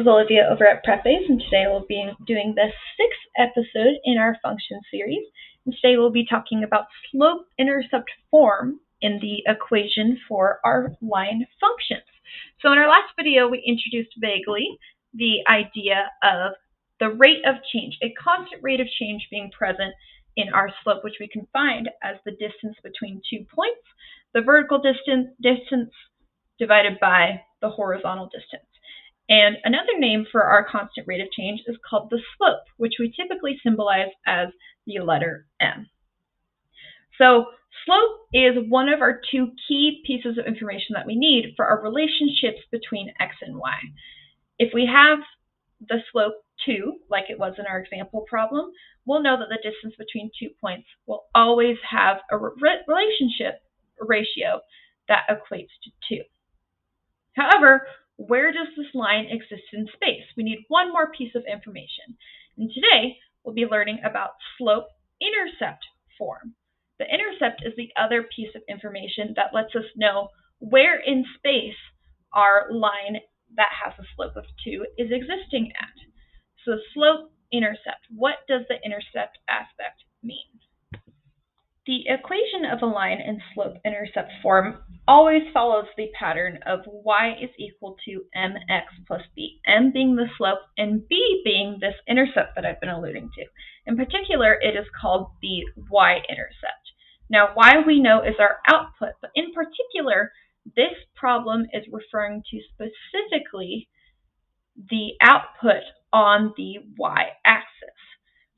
is Olivia over at Prepaze, and today we'll be doing the 6th episode in our function series. And today we'll be talking about slope-intercept form in the equation for our line functions. So in our last video, we introduced vaguely the idea of the rate of change, a constant rate of change being present in our slope, which we can find as the distance between 2 points, the vertical distance divided by the horizontal distance. And another name for our constant rate of change is called the slope, which we typically symbolize as the letter m. So slope is one of our 2 key pieces of information that we need for our relationships between x and y. If we have the slope 2, like it was in our example problem, we'll know that the distance between 2 points will always have a ratio that equates to 2. However, where does this line exist in space? We need one more piece of information. And today, we'll be learning about slope-intercept form. The intercept is the other piece of information that lets us know where in space our line that has a slope of 2 is existing at. So slope-intercept, what does the intercept aspect mean? The equation of a line in slope-intercept form always follows the pattern of y is equal to mx plus b, m being the slope and b being this intercept that I've been alluding to. In particular, it is called the y-intercept. Now, y we know is our output, but in particular, this problem is referring to specifically the output on the y-axis.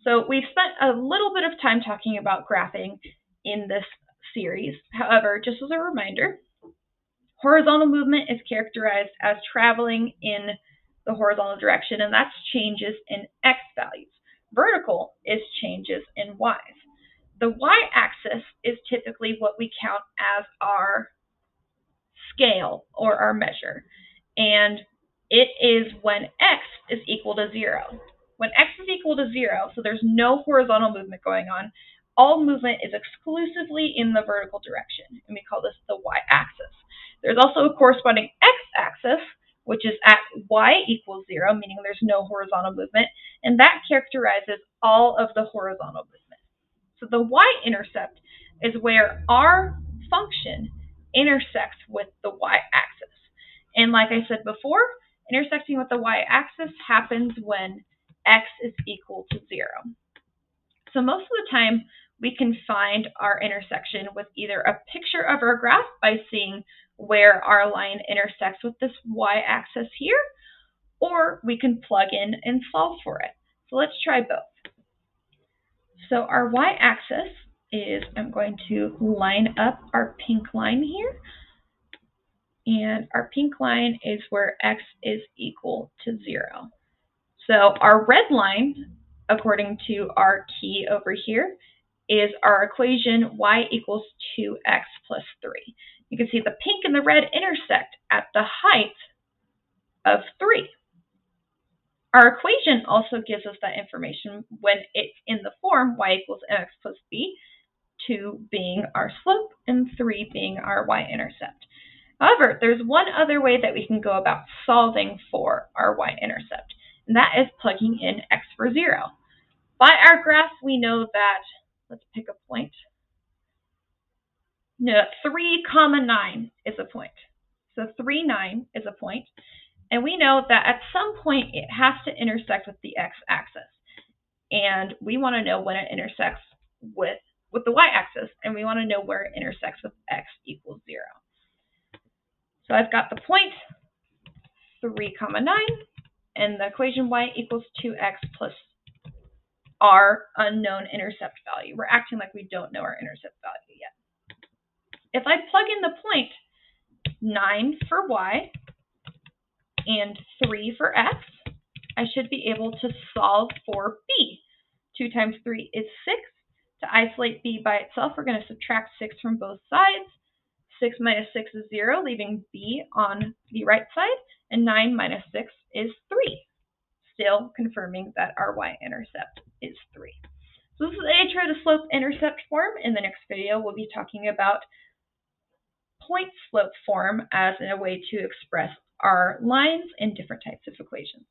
So we've spent a little bit of time talking about graphing in this series. However, just as a reminder, horizontal movement is characterized as traveling in the horizontal direction, and that's changes in x values. Vertical is changes in y's. The y-axis is typically what we count as our scale or our measure, and it is when x is equal to 0. When x is equal to 0, so there's no horizontal movement going on, all movement is exclusively in the vertical direction, and we call this the y-axis. There's also a corresponding x-axis, which is at y equals 0, meaning there's no horizontal movement, and that characterizes all of the horizontal movement. So the y-intercept is where our function intersects with the y-axis. And like I said before, intersecting with the y-axis happens when x is equal to 0. So most of the time, we can find our intersection with either a picture of our graph by seeing where our line intersects with this y-axis here, or we can plug in and solve for it. So let's try both. So our y-axis is, I'm going to line up our pink line here, and our pink line is where x is equal to 0. So our red line, according to our key over here, is our equation y equals 2x plus 3. You can see the pink and the red intersect at the height of 3. Our equation also gives us that information when it's in the form y equals mx plus b, 2 being our slope and 3 being our y-intercept. However, there's one other way that we can go about solving for our y-intercept, and that is plugging in x for 0. By our graph, we know that, let's pick a point. No, 3, 9 is a point. So 3, 9 is a point. And we know that at some point it has to intersect with the x-axis. And we want to know when it intersects with the y-axis, and we want to know where it intersects with x equals 0. So I've got the point 3, 9, and the equation y equals 2x plus our unknown intercept value. We're acting like we don't know our intercept value yet. If I plug in the point 9 for y and 3 for x, I should be able to solve for b. 2 times 3 is 6. To isolate b by itself, we're going to subtract 6 from both sides. 6 minus 6 is 0, leaving b on the right side, and 9 minus 6 is 3. Still confirming that our y-intercept is 3. So this is the intro to slope-intercept form. In the next video, we'll be talking about point-slope form as a way to express our lines in different types of equations.